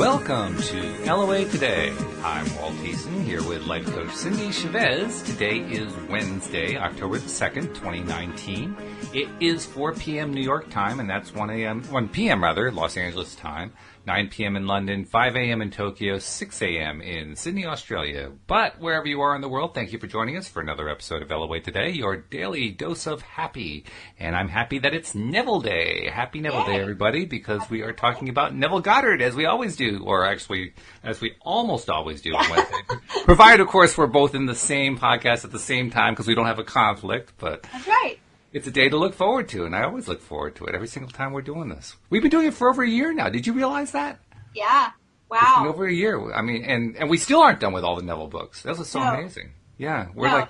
Welcome to LOA Today. I'm Walt Eason here with life coach Cindy Chavez. Today is Wednesday, October the 2nd, 2019. It is 4 p.m. New York time, and that's 1 p.m. Los Angeles time, 9 p.m. in London, 5 a.m. in Tokyo, 6 a.m. in Sydney, Australia. But wherever you are in the world, thank you for joining us for another episode of LOA Today, your daily dose of happy. And I'm happy that it's Neville Day. Happy Neville Day, everybody, because we are talking about Neville Goddard, as we always do, or actually, as we almost always do on Wednesday. Provided, of course, we're both in the same podcast at the same time, because we don't have a conflict. But that's right. It's a day to look forward to, and I always look forward to it every single time we're doing this. We've been doing it for over a year now. Did you realize that? Yeah. Wow. It's been over a year. I mean, and we still aren't done with all the Neville books. That was so amazing. Yeah. We're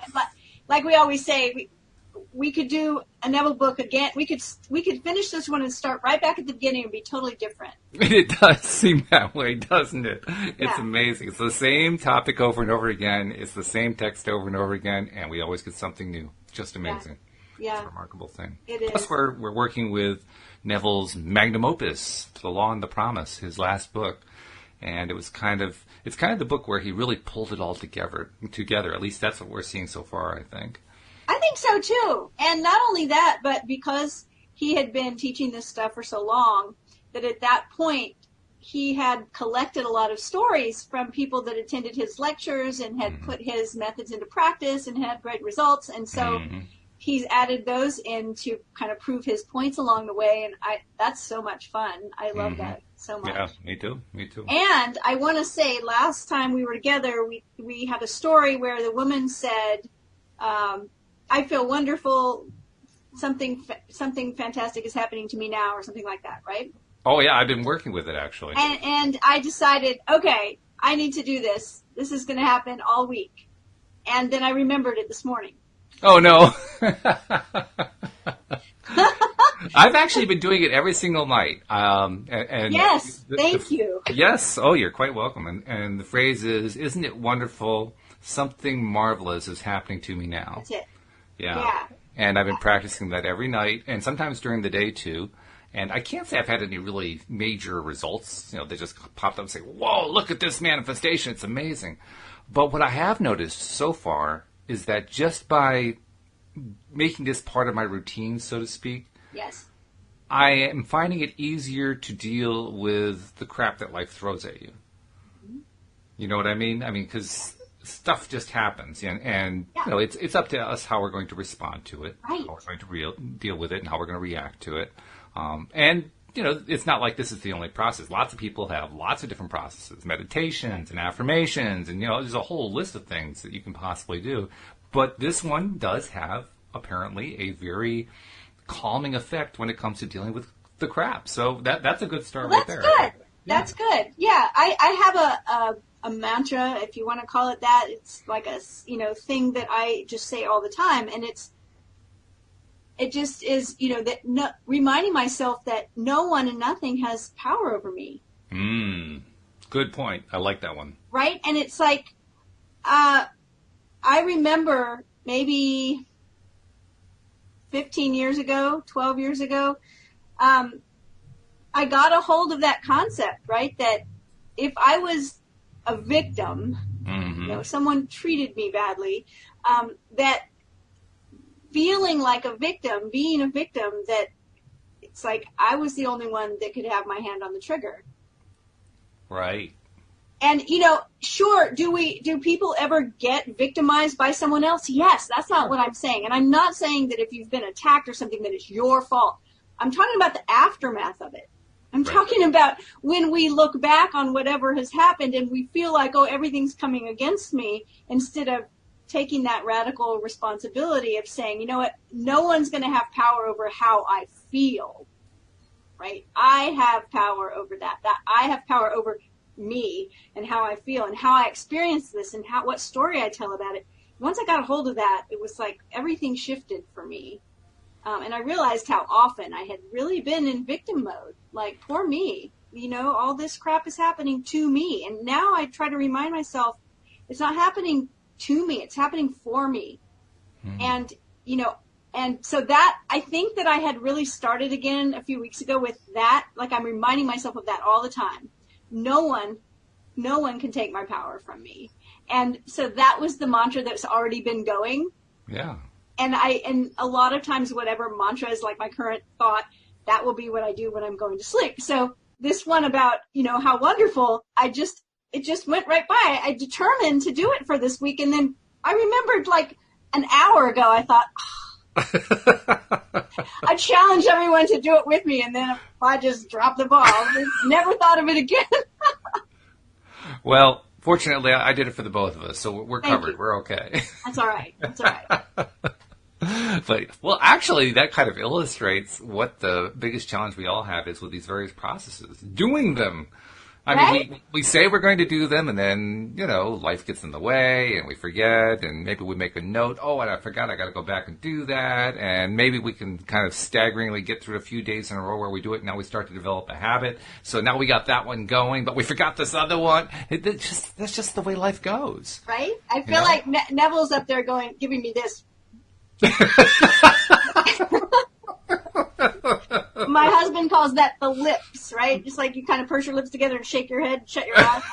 like we always say, we could do a Neville book again. We could finish this one and start right back at the beginning and be totally different. It does seem that way, doesn't it? It's amazing. It's the same topic over and over again. It's the same text over and over again, and we always get something new. Just amazing. Yeah. It's a remarkable thing. It is. Plus, we're working with Neville's magnum opus, The Law and the Promise, his last book. And it's kind of the book where he really pulled it all together. At least that's what we're seeing so far, I think. I think so, too. And not only that, but because he had been teaching this stuff for so long, that at that point, he had collected a lot of stories from people that attended his lectures and had put his methods into practice and had great results. And so he's added those in to kind of prove his points along the way. And that's so much fun. I love that so much. Yeah, me too. And I want to say, last time we were together, we had a story where the woman said, I feel wonderful. Something fantastic is happening to me now, or something like that, right? Oh, yeah, I've been working with it, actually. And I decided, okay, I need to do this. This is going to happen all week. And then I remembered it this morning. Oh, no. I've actually been doing it every single night. And yes, thank you. Yes. Oh, you're quite welcome. And the phrase is, isn't it wonderful? Something marvelous is happening to me now. That's it. Yeah. And I've been practicing that every night, and sometimes during the day, too. And I can't say I've had any really major results. They just popped up and say, whoa, look at this manifestation. It's amazing. But what I have noticed so far is that just by making this part of my routine, so to speak, yes, I am finding it easier to deal with the crap that life throws at you. You know what I mean? I mean, because stuff just happens, and it's up to us how we're going to respond to it, right, how we're going to deal with it, and how we're going to react to it. And it's not like this is the only process. Lots of people have lots of different processes, meditations and affirmations, and there's a whole list of things that you can possibly do. But this one does have apparently a very calming effect when it comes to dealing with the crap. So that's a good start right there. That's good. Yeah. That's good. Yeah, I have a mantra, if you want to call it that. It's like a thing that I just say all the time, and it just is, reminding myself that no one and nothing has power over me. Good point. I like that one. Right? And it's like, I remember maybe 15 years ago, 12 years ago, I got a hold of that concept, right? That if I was a victim, someone treated me badly, that feeling like a victim, being a victim, that it's like I was the only one that could have my hand on the trigger. Right. And, sure, do people ever get victimized by someone else? Yes, that's not what I'm saying. And I'm not saying that if you've been attacked or something that it's your fault. I'm talking about the aftermath of it. I'm talking about when we look back on whatever has happened and we feel like, oh, everything's coming against me, instead of taking that radical responsibility of saying, you know what, no one's going to have power over how I feel, right? I have power over that. I have power over me and how I feel and how I experience this and what story I tell about it. Once I got a hold of that, it was like everything shifted for me. And I realized how often I had really been in victim mode, like, poor me, all this crap is happening to me. And now I try to remind myself, it's not happening to me, it's happening for me. And, and so that, I think that I had really started again a few weeks ago with that, like I'm reminding myself of that all the time. no one can take my power from me. And so that was the mantra that's already been going. Yeah. And a lot of times, whatever mantra is like my current thought, that will be what I do when I'm going to sleep. So this one about, how wonderful, it just went right by. I determined to do it for this week. And then I remembered like an hour ago, I thought, I challenge everyone to do it with me. And then I just dropped the ball. I never thought of it again. Well, fortunately, I did it for the both of us, so we're covered. You. We're okay. That's all right. But, well, actually, that kind of illustrates what the biggest challenge we all have is with these various processes. Doing them. I mean, we say we're going to do them, and then, life gets in the way, and we forget, and maybe we make a note, and I forgot, I got to go back and do that, and maybe we can kind of staggeringly get through a few days in a row where we do it, and now we start to develop a habit. So now we got that one going, but we forgot this other one. That's just the way life goes. Right? I feel like Neville's up there giving me this. My husband calls that the lips, right? Just like you kind of purse your lips together and shake your head, shut your eyes.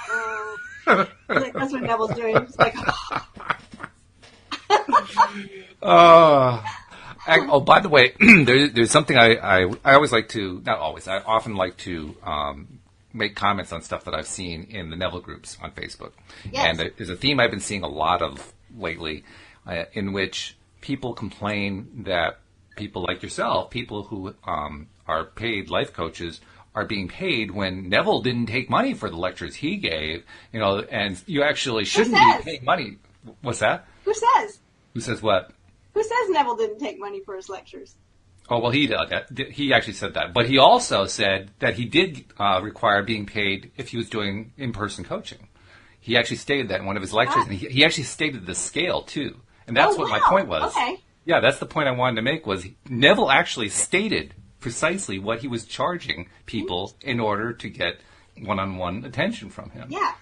That's what Neville's doing. It's like, by the way, there's something I always like to, not always, I often like to make comments on stuff that I've seen in the Neville groups on Facebook. Yes. And there's a theme I've been seeing a lot of lately in which people complain that people like yourself, people who are paid life coaches, are being paid when Neville didn't take money for the lectures he gave, and you actually shouldn't be paying money. What's that? Who says? Who says what? Who says Neville didn't take money for his lectures? Oh, well, he did. He actually said that. But he also said that he did require being paid if he was doing in-person coaching. He actually stated that in one of his lectures, and he actually stated the scale, too. And that's what my point was. Okay. Yeah, that's the point I wanted to make was Neville actually stated precisely what he was charging people in order to get one-on-one attention from him. Yeah.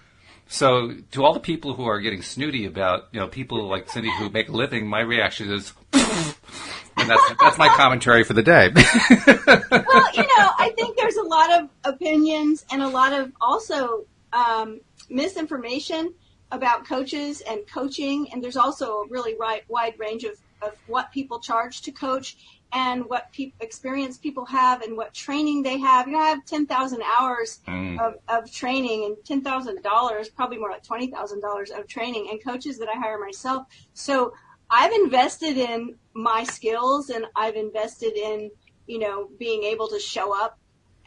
So to all the people who are getting snooty about, people like Cindy who make a living, my reaction is, and that's my commentary for the day. Well, I think there's a lot of opinions and a lot of also misinformation about coaches and coaching, and there's also a really wide range of what people charge to coach and what experience people have and what training they have. I have 10,000 hours of training and $10,000, probably more like $20,000 of training, and coaches that I hire myself. So I've invested in my skills, and I've invested in, being able to show up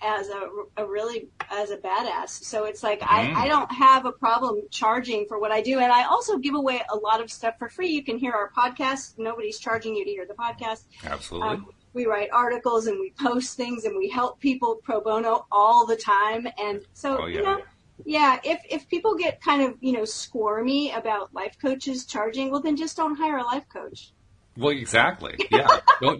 as a badass. So it's like I don't have a problem charging for what I do, and I also give away a lot of stuff for free. You can hear our podcast. Nobody's charging you to hear the podcast. Absolutely. We write articles and we post things and we help people pro bono all the time. And so if people get kind of squirmy about life coaches charging, well then just don't hire a life coach. Well, exactly. Yeah.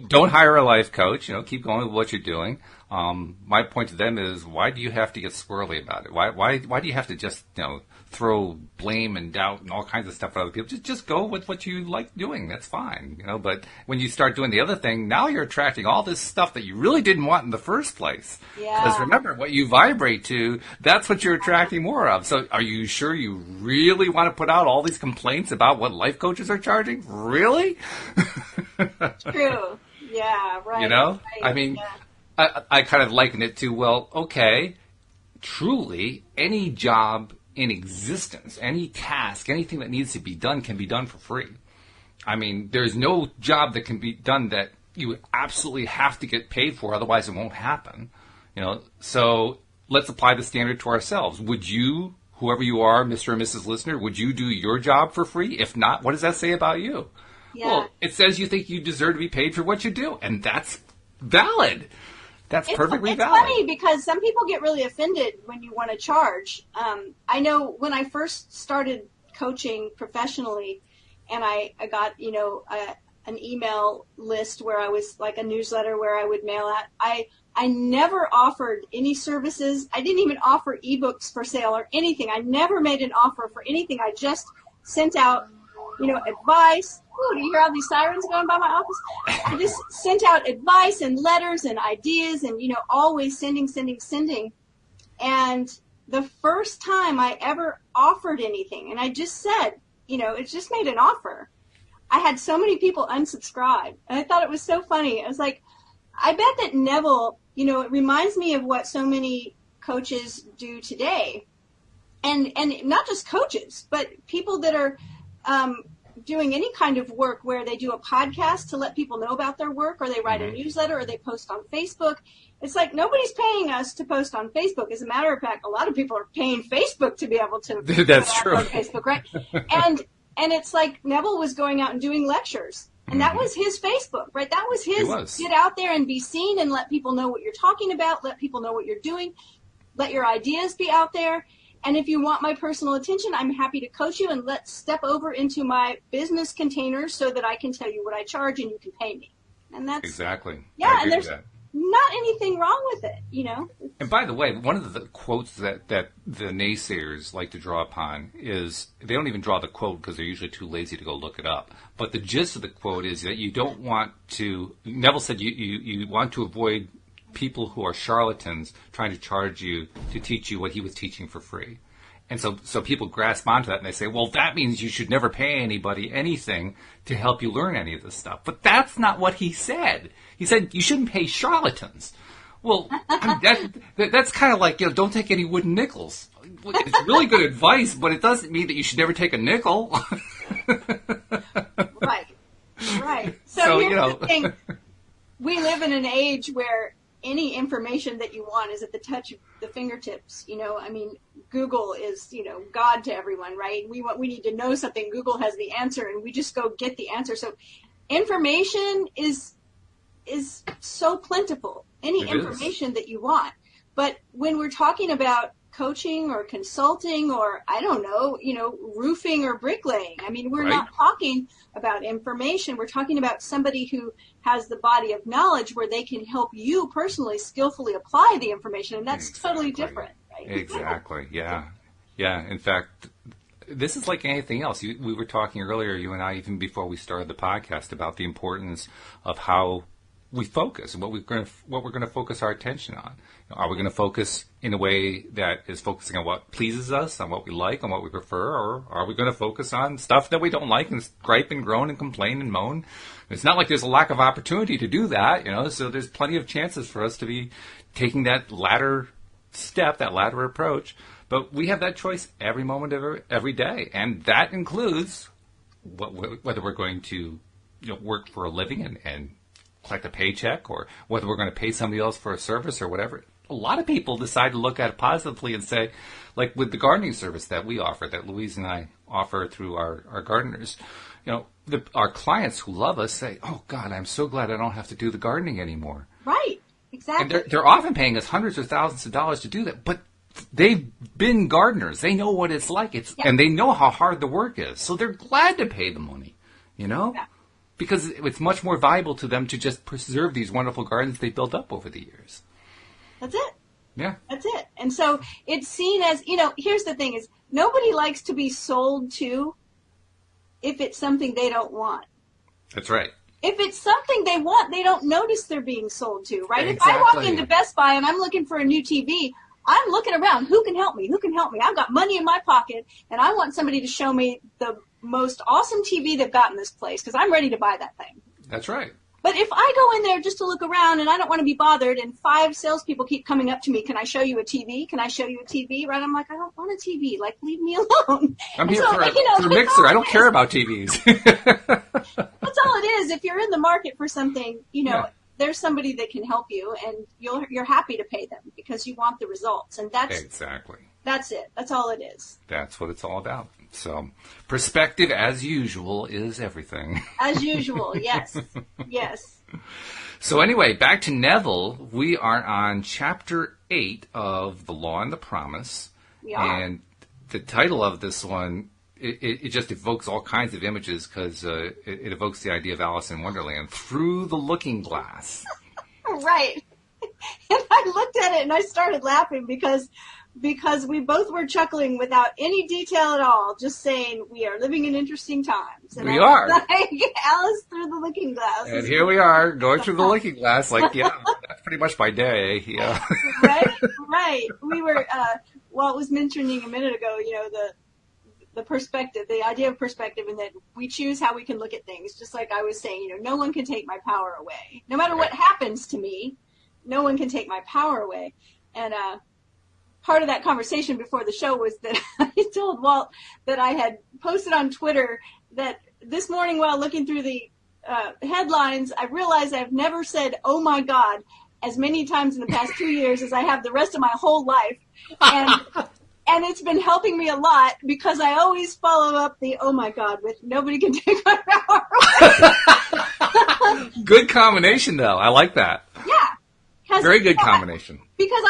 don't hire a life coach. Keep going with what you're doing. My point to them is, why do you have to get squirrely about it? Why do you have to just throw blame and doubt and all kinds of stuff at other people? Just go with what you like doing. That's fine. But when you start doing the other thing, now you're attracting all this stuff that you really didn't want in the first place. Yeah. Because remember, what you vibrate to, that's what you're attracting more of. So are you sure you really want to put out all these complaints about what life coaches are charging? Really? True. Yeah, right. Right. I mean, I kind of liken it to, well, okay, truly any job in existence, any task, anything that needs to be done can be done for free. I mean, there's no job that can be done that you absolutely have to get paid for, otherwise it won't happen. So let's apply the standard to ourselves. Would you, whoever you are, Mr. or Mrs. Listener, would you do your job for free? If not, what does that say about you? Yeah. Well, it says you think you deserve to be paid for what you do, and that's valid. That's perfectly valid. It's funny because some people get really offended when you want to charge. I know when I first started coaching professionally, and I got an email list where I was like a newsletter where I would mail out. I never offered any services. I didn't even offer ebooks for sale or anything. I never made an offer for anything. I just sent out advice. Ooh, do you hear all these sirens going by my office? I just sent out advice and letters and ideas and, always sending. And the first time I ever offered anything, and I just said, it just made an offer, I had so many people unsubscribe. And I thought it was so funny. I was like, I bet that Neville, it reminds me of what so many coaches do today. And not just coaches, but people that are doing any kind of work where they do a podcast to let people know about their work, or they write a newsletter, or they post on Facebook. It's like nobody's paying us to post on Facebook. As a matter of fact, a lot of people are paying Facebook to be able to That's true. on Facebook, right? And it's like Neville was going out and doing lectures. And that was his Facebook, right? That was his get out there and be seen and let people know what you're talking about, let people know what you're doing, let your ideas be out there. And if you want my personal attention, I'm happy to coach you, and let's step over into my business container so that I can tell you what I charge and you can pay me. And that's exactly. Yeah, and there's not anything wrong with it, And by the way, one of the quotes that the naysayers like to draw upon is, they don't even draw the quote because they're usually too lazy to go look it up. But the gist of the quote is that you don't want to, Neville said you want to avoid people who are charlatans trying to charge you to teach you what he was teaching for free. And so people grasp onto that and they say, well, that means you should never pay anybody anything to help you learn any of this stuff. But that's not what he said. He said you shouldn't pay charlatans. Well, that's kind of like, don't take any wooden nickels. It's really good advice, but it doesn't mean that you should never take a nickel. Right. So here's the thing. We live in an age where any information that you want is at the touch of the fingertips. Google is, God to everyone, right? We need to know something. Google has the answer, and we just go get the answer. So information is so plentiful. Any information that you want. But when we're talking about coaching or consulting or, I don't know, roofing or bricklaying, we're not talking about information. We're talking about somebody who has the body of knowledge where they can help you personally, skillfully apply the information. And that's totally different, right? Exactly. Yeah. Yeah. In fact, this is like anything else. We were talking earlier, you and I, even before we started the podcast, about the importance of how we focus and what we're going to focus our attention on. Are we going to focus in a way that is focusing on what pleases us, on what we like, on what we prefer, or are we going to focus on stuff that we don't like and gripe and groan and complain and moan? It's not like there's a lack of opportunity to do that, so there's plenty of chances for us to be taking that latter step, that latter approach. But we have that choice every moment of every day, and that includes whether we're going to work for a living and collect a paycheck, or whether we're going to pay somebody else for a service or whatever. A lot of people decide to look at it positively and say, like with the gardening service that we offer, that Louise and I offer through our gardeners, our clients who love us say, oh, God, I'm so glad I don't have to do the gardening anymore. Right, exactly. And they're often paying us hundreds of thousands of dollars to do that, but they've been gardeners. They know what it's like. And they know how hard the work is. So they're glad to pay the money, Yeah. Because it's much more valuable to them to just preserve these wonderful gardens they built up over the years. That's it. Yeah. That's it. And so it's seen as, here's the thing is, nobody likes to be sold to if it's something they don't want. That's right. If it's something they want, they don't notice they're being sold to, right? Exactly. If I walk into Best Buy and I'm looking for a new TV, I'm looking around. Who can help me? Who can help me? I've got money in my pocket, and I want somebody to show me the most awesome TV they've got in this place because I'm ready to buy that thing. That's right. But if I go in there just to look around and I don't want to be bothered and 5 salespeople keep coming up to me, can I show you a TV? Can I show you a TV? Right? I'm like, I don't want a TV. Like, leave me alone. I'm here for a mixer. I don't care about TVs. That's all it is. If you're in the market for something, there's somebody that can help you, and you're happy to pay them because you want the results. And that's exactly. That's it. That's all it is. That's what it's all about. So, perspective, as usual, is everything. As usual, yes. Yes. So anyway, back to Neville. We are on Chapter 8 of The Law and the Promise. We are. And the title of this one, it just evokes all kinds of images because it evokes the idea of Alice in Wonderland, through the looking glass. Right. And I looked at it and I started laughing because we both were chuckling without any detail at all, just saying we are living in interesting times. And we are. Like, Alice through the looking glass. And here we are, going through the looking glass, like, that's pretty much my day. Yeah. Right. We were, Walt was mentioning a minute ago, the perspective, the idea of perspective, and that we choose how we can look at things. Just like I was saying, no one can take my power away. No matter what happens to me, no one can take my power away. And part of that conversation before the show was that I told Walt that I had posted on Twitter that this morning while looking through the headlines, I realized I've never said, "Oh my God," as many times in the past 2 years as I have the rest of my whole life. And it's been helping me a lot because I always follow up the "oh my God" with "nobody can take my power away." Good combination, though. I like that. Yeah. Very good combination. Because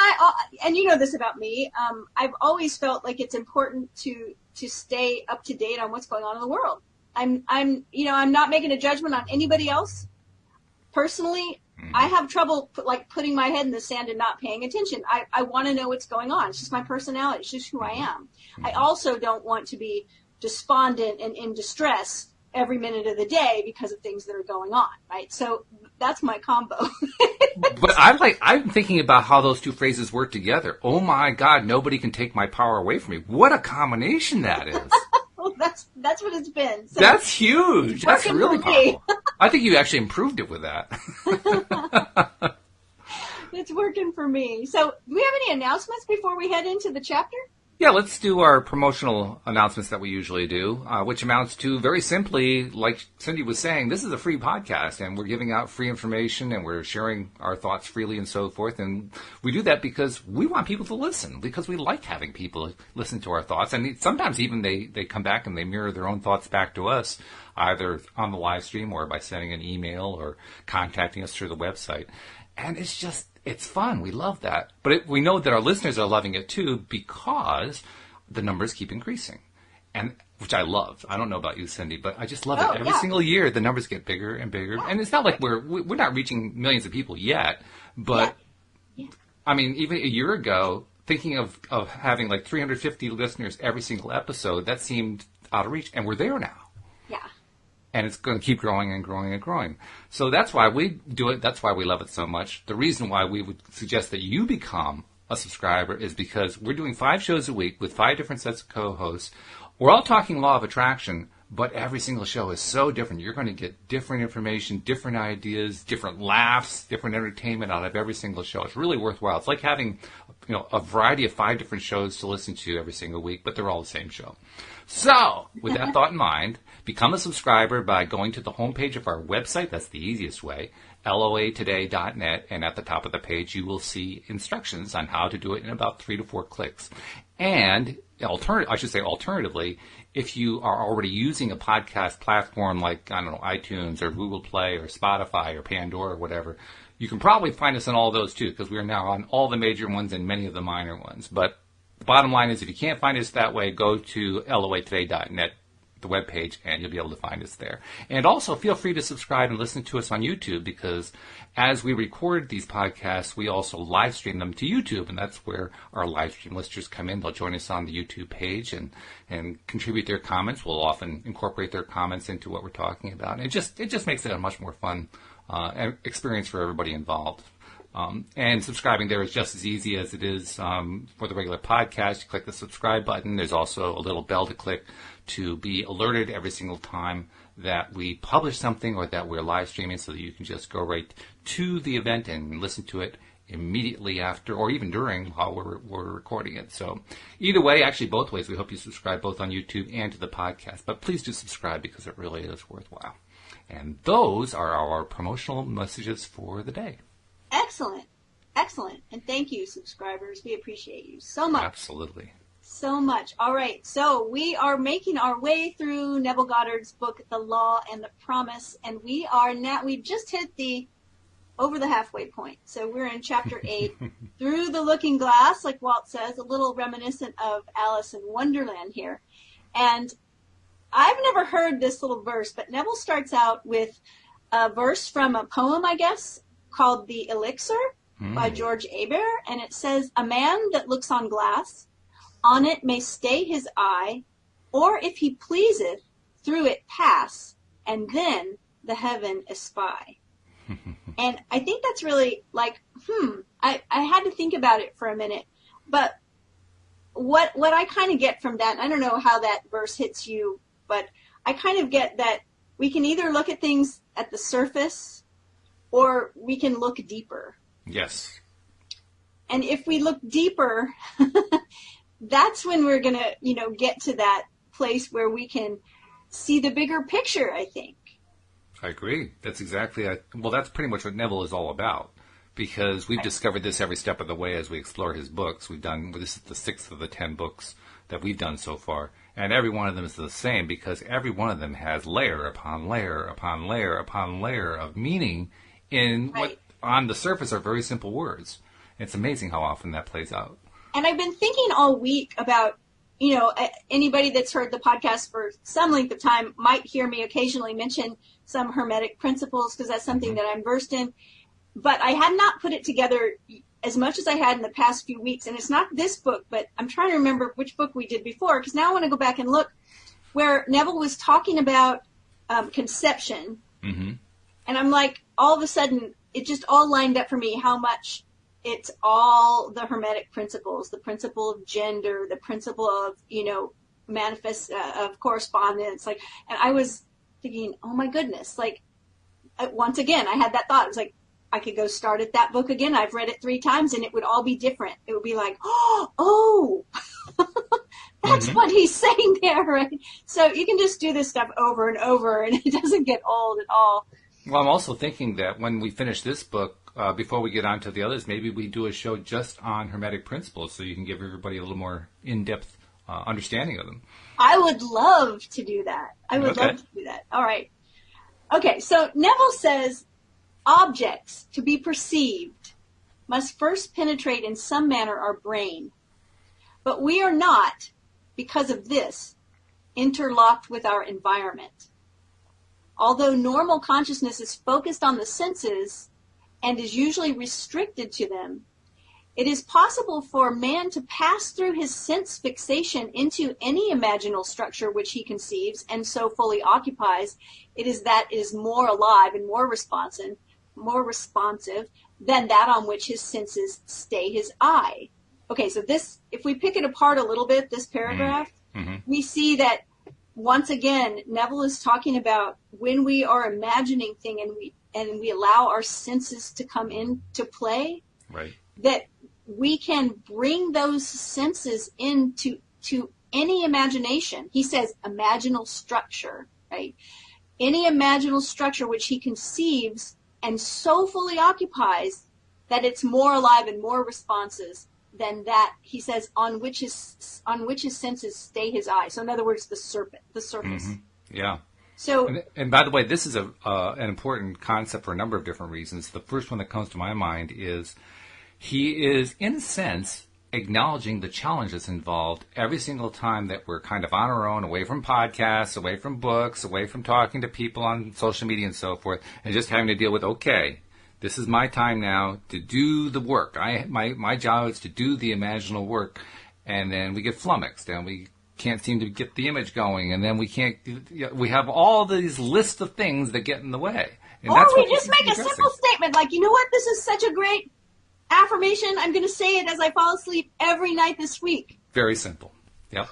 and you know this about me, I've always felt like it's important to stay up to date on what's going on in the world. I'm not making a judgment on anybody else. Personally, I have trouble putting my head in the sand and not paying attention. I want to know what's going on. It's just my personality. It's just who I am. I also don't want to be despondent and in distress every minute of the day because of things that are going on, right? So that's my combo. But I'm thinking about how those two phrases work together. Oh my God, nobody can take my power away from me. What a combination that is. Well, that's what it's been. So that's huge. That's really powerful. I think you actually improved it with that. It's working for me. So do we have any announcements before we head into the chapter? Yeah, let's do our promotional announcements that we usually do, which amounts to very simply, like Cindy was saying, this is a free podcast, and we're giving out free information, and we're sharing our thoughts freely and so forth. And we do that because we want people to listen, because we like having people listen to our thoughts. And sometimes even they come back and they mirror their own thoughts back to us, either on the live stream or by sending an email or contacting us through the website. And it's fun. We love that. But we know that our listeners are loving it too because the numbers keep increasing, and which I love. I don't know about you, Cindy, but I just love it. Every single year, the numbers get bigger and bigger. Yeah. And it's not like we're not reaching millions of people yet, but I mean, even a year ago, thinking of having like 350 listeners every single episode, that seemed out of reach, and we're there now. Yeah. And it's going to keep growing and growing and growing. So that's why we do it. That's why we love it so much. The reason why we would suggest that you become a subscriber is because we're doing 5 shows a week with 5 different sets of co-hosts. We're all talking law of attraction, but every single show is so different. You're going to get different information, different ideas, different laughs, different entertainment out of every single show. It's really worthwhile. It's like having, a variety of 5 different shows to listen to every single week, but they're all the same show. So, with that thought in mind, become a subscriber by going to the homepage of our website. That's the easiest way, loatoday.net, and at the top of the page you will see instructions on how to do it in about 3 to 4 clicks. And alternatively, if you are already using a podcast platform like, iTunes or Google Play or Spotify or Pandora or whatever, you can probably find us on all those too, because we are now on all the major ones and many of the minor ones. But the bottom line is, if you can't find us that way, go to loatoday.net, the webpage, and you'll be able to find us there. And also, feel free to subscribe and listen to us on YouTube, because as we record these podcasts, we also live stream them to YouTube, and that's where our live stream listeners come in. They'll join us on the YouTube page and contribute their comments. We'll often incorporate their comments into what we're talking about. And it just makes it a much more fun experience for everybody involved. And subscribing there is just as easy as it is for the regular podcast. You click the subscribe button. There's also a little bell to click to be alerted every single time that we publish something or that we're live streaming, so that you can just go right to the event and listen to it immediately after, or even during, while we're recording it. So either way, actually both ways, we hope you subscribe both on YouTube and to the podcast. But please do subscribe, because it really is worthwhile. And those are our promotional messages for the day. Excellent. Excellent. And thank you, subscribers. We appreciate you so much. Absolutely. So much. All right. So we are making our way through Neville Goddard's book, The Law and the Promise. And we just hit over the halfway point. So we're in chapter 8, Through the Looking Glass, like Walt says, a little reminiscent of Alice in Wonderland here. And I've never heard this little verse, but Neville starts out with a verse from a poem, I guess, called The Elixir by George Hebert, and it says, "A man that looks on glass, on it may stay his eye, or if he pleaseth, through it pass, and then the heaven espy." And I think that's really like, I had to think about it for a minute, but what I kind of get from that, and I don't know how that verse hits you, but I kind of get that we can either look at things at the surface or we can look deeper. Yes. And if we look deeper, that's when we're going to, get to that place where we can see the bigger picture, I think. I agree. That's exactly, that's pretty much what Neville is all about. Because we've discovered this every step of the way as we explore his books. This is the 6th of the 10 books that we've done so far. And every one of them is the same because every one of them has layer upon layer upon layer upon layer of meaning in what on the surface are very simple words. It's amazing how often that plays out. And I've been thinking all week about, anybody that's heard the podcast for some length of time might hear me occasionally mention some Hermetic principles because that's something that I'm versed in. But I had not put it together as much as I had in the past few weeks. And it's not this book, but I'm trying to remember which book we did before, because now I want to go back and look where Neville was talking about conception. Mm-hmm. And I'm like, all of a sudden, it just all lined up for me how much it's all the Hermetic principles, the principle of gender, the principle of, manifest of correspondence. And I was thinking, oh my goodness, once again, I had that thought. It was like, I could go start at that book again. I've read it 3 times and it would all be different. It would be like, oh, that's what he's saying there, right? So you can just do this stuff over and over and it doesn't get old at all. Well, I'm also thinking that when we finish this book, before we get on to the others, maybe we do a show just on Hermetic principles so you can give everybody a little more in-depth understanding of them. I would love to do that. Love to do that. All right. Okay, so Neville says, objects to be perceived must first penetrate in some manner our brain. But we are not, because of this, interlocked with our environment. Although normal consciousness is focused on the senses and is usually restricted to them, it is possible for man to pass through his sense fixation into any imaginal structure which he conceives and so fully occupies. It is more alive and more responsive than that on which his senses stay his eye. Okay, so this, if we pick it apart a little bit, this paragraph, we see that once again, Neville is talking about when we are imagining things and we allow our senses to come into play, right, that we can bring those senses into any imagination. He says imaginal structure, right? Any imaginal structure which he conceives and so fully occupies that it's more alive and more responsive than that, he says, on which his senses stay his eye. So in other words, the surface. Mm-hmm. Yeah. So, and by the way, this is an important concept for a number of different reasons. The first one that comes to my mind is he is, in a sense, acknowledging the challenge that's involved every single time that we're kind of on our own, away from podcasts, away from books, away from talking to people on social media and so forth, and just having to deal with, okay, this is my time now to do the work. My job is to do the imaginal work, and then we get flummoxed, and we can't seem to get the image going, and then we have all these lists of things that get in the way. And or we just make a simple statement like, you know what, this is such a great affirmation, I'm going to say it as I fall asleep every night this week. Very simple. Yep.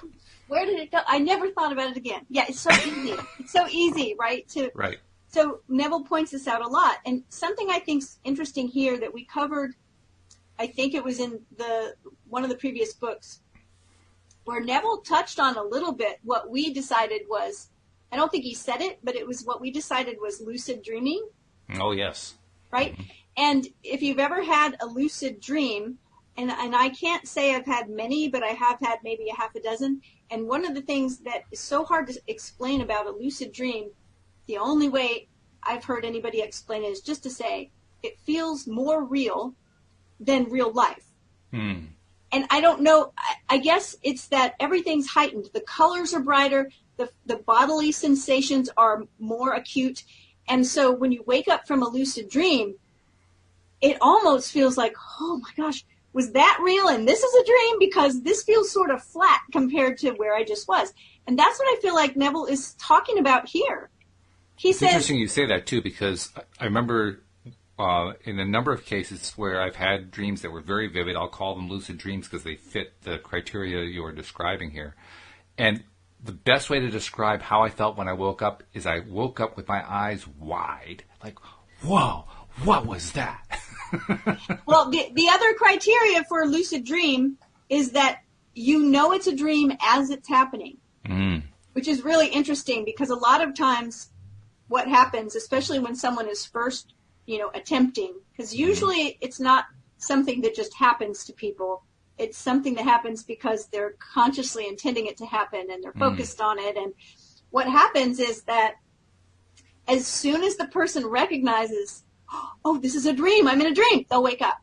Where did it go? I never thought about it again. Yeah, it's so easy. It's so easy, right? Right. So Neville points this out a lot. And something I think is interesting here that we covered, I think it was in one of the previous books, where Neville touched on a little bit what we decided was, I don't think he said it, but it was what we decided was lucid dreaming. Oh, yes. Right? Mm-hmm. And if you've ever had a lucid dream, and I can't say I've had many, but I have had maybe a half a dozen. And one of the things that is so hard to explain about a lucid dream, the only way I've heard anybody explain it is just to say it feels more real than real life. Hmm. And I don't know, I guess it's that everything's heightened. The colors are brighter, the bodily sensations are more acute. And so when you wake up from a lucid dream, it almost feels like, oh my gosh, was that real? And this is a dream because this feels sort of flat compared to where I just was. And that's what I feel like Neville is talking about here. He says, interesting you say that too, because I remember in a number of cases where I've had dreams that were very vivid. I'll call them lucid dreams because they fit the criteria you're describing here. And the best way to describe how I felt when I woke up is I woke up with my eyes wide, like, whoa, what was that? Well, the other criteria for a lucid dream is that you know it's a dream as it's happening, which is really interesting because a lot of times what happens, especially when someone is first, attempting, because usually it's not something that just happens to people. It's something that happens because they're consciously intending it to happen and they're focused on it. And what happens is that as soon as the person recognizes, oh, this is a dream, I'm in a dream, they'll wake up.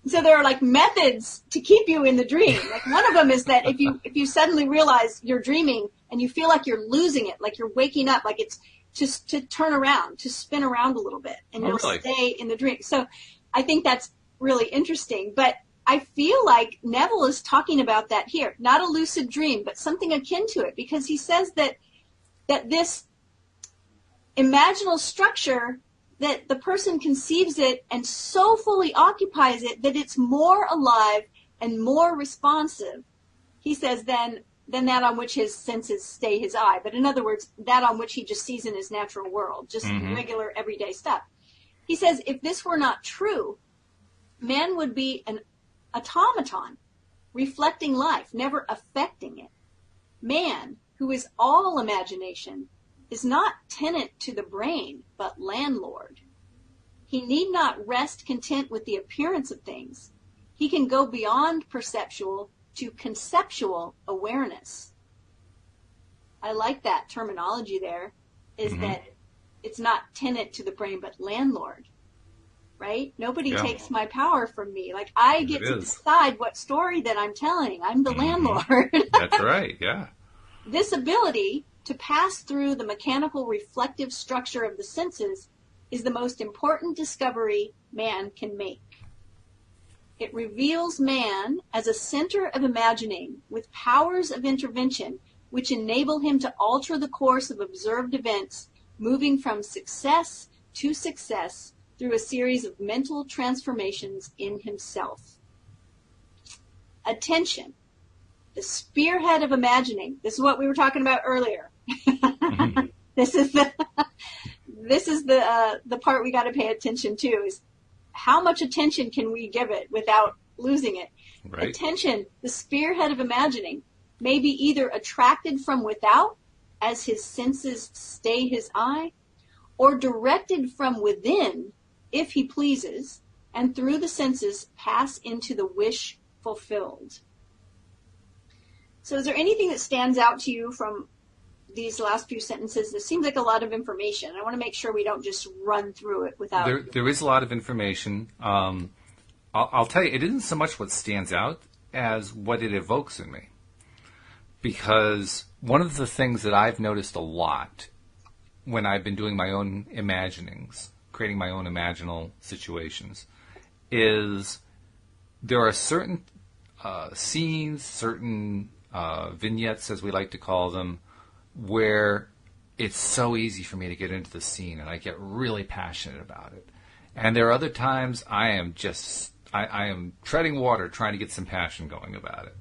So there are like methods to keep you in the dream. Like one of them is that if you suddenly realize you're dreaming and you feel like you're losing it, like you're waking up, like it's just to turn around, to spin around a little bit, and you'll stay in the dream. So I think that's really interesting. But I feel like Neville is talking about that here, not a lucid dream, but something akin to it, because he says that this imaginal structure, that the person conceives it and so fully occupies it that it's more alive and more responsive, he says, than that on which his senses stay his eye. But in other words, that on which he just sees in his natural world, just regular everyday stuff. He says if this were not true, man would be an automaton, reflecting life, never affecting it. Man, who is all imagination, is not tenant to the brain, but landlord. He need not rest content with the appearance of things. He can go beyond perceptual to conceptual awareness. I like that terminology there, is that it's not tenant to the brain, but landlord, right? Nobody takes my power from me. Like I get to decide what story that I'm telling. I'm the landlord. That's right, yeah. This ability to pass through the mechanical reflective structure of the senses is the most important discovery man can make. It reveals man as a center of imagining with powers of intervention which enable him to alter the course of observed events, moving from success to success through a series of mental transformations in himself. Attention, the spearhead of imagining. This is what we were talking about earlier. This is the part we got to pay attention to, is how much attention can we give it without losing it? Right. Attention, the spearhead of imagining, may be either attracted from without as his senses stay his eye, or directed from within if he pleases, and through the senses pass into the wish fulfilled. So is there anything that stands out to you from these last few sentences? It seems like a lot of information. I want to make sure we don't just run through it without... There is a lot of information. I'll tell you, it isn't so much what stands out as what it evokes in me. Because one of the things that I've noticed a lot when I've been doing my own imaginings, creating my own imaginal situations, is there are certain scenes, certain vignettes, as we like to call them, where it's so easy for me to get into the scene and I get really passionate about it. And there are other times I am treading water trying to get some passion going about it.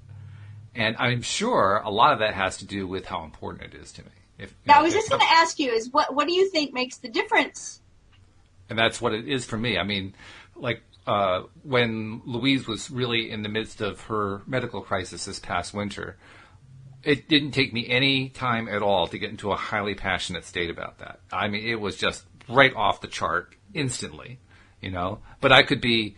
And I'm sure a lot of that has to do with how important it is to me. I was just going to ask you, is what do you think makes the difference? And that's what it is for me. I mean, like when Louise was really in the midst of her medical crisis this past winter, it didn't take me any time at all to get into a highly passionate state about that. I mean, it was just right off the chart instantly, But I could be,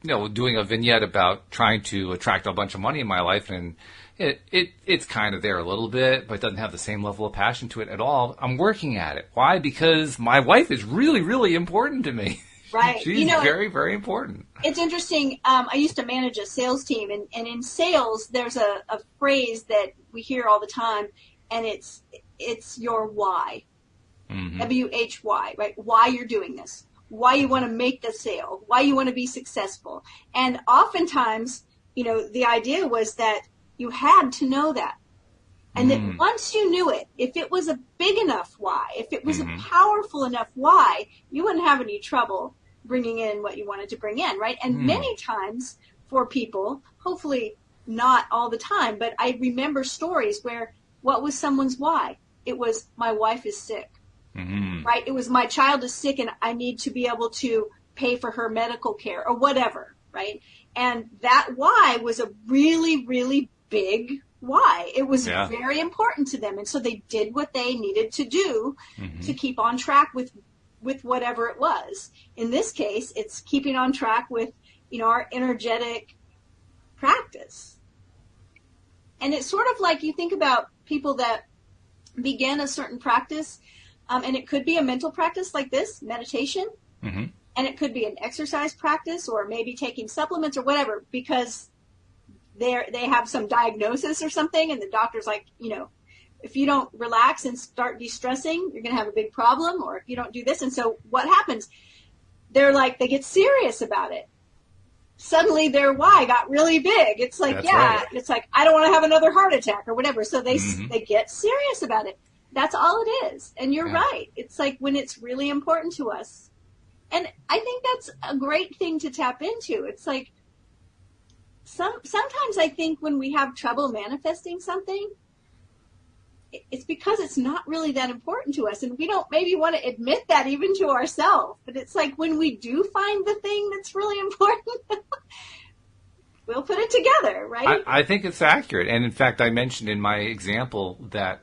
doing a vignette about trying to attract a bunch of money in my life, and it's kind of there a little bit, but it doesn't have the same level of passion to it at all. I'm working at it. Why? Because my wife is really, really important to me. Right. She's very, very important. It's interesting. I used to manage a sales team, and in sales, there's a phrase that we hear all the time, and it's your why. W-H-Y, right? Why you're doing this. Why you want to make the sale. Why you want to be successful. And oftentimes, the idea was that you had to know that. And that once you knew it, if it was a big enough why, if it was a powerful enough why, you wouldn't have any trouble bringing in what you wanted to bring in, right? And many times for people, hopefully not all the time, but I remember stories where what was someone's why? It was, my wife is sick, right? It was, my child is sick and I need to be able to pay for her medical care or whatever, right? And that why was a really, really big why. It was very important to them. And so they did what they needed to do to keep on track with whatever it was. In this case, it's keeping on track with, our energetic practice. And it's sort of like you think about people that begin a certain practice, and it could be a mental practice like this, meditation, and it could be an exercise practice or maybe taking supplements or whatever, because they have some diagnosis or something, and the doctor's like, if you don't relax and start de-stressing, you're going to have a big problem, or if you don't do this. And so what happens? They get serious about it. Suddenly their why got really big. It's like, It's like, I don't want to have another heart attack or whatever. So they get serious about it. That's all it is. And you're right. It's like when it's really important to us. And I think that's a great thing to tap into. It's like, sometimes I think when we have trouble manifesting something, it's because it's not really that important to us, and we don't maybe want to admit that even to ourselves. But it's like when we do find the thing that's really important, we'll put it together, right? I think it's accurate. And in fact, I mentioned in my example that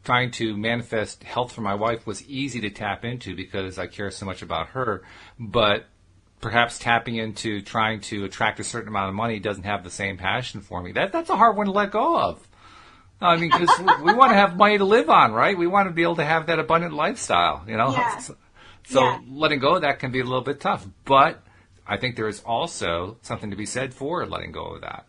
trying to manifest health for my wife was easy to tap into because I care so much about her. But perhaps tapping into trying to attract a certain amount of money doesn't have the same passion for me. That's a hard one to let go of. I mean, because we want to have money to live on, right? We want to be able to have that abundant lifestyle, Yeah. So letting go of that can be a little bit tough. But I think there is also something to be said for letting go of that.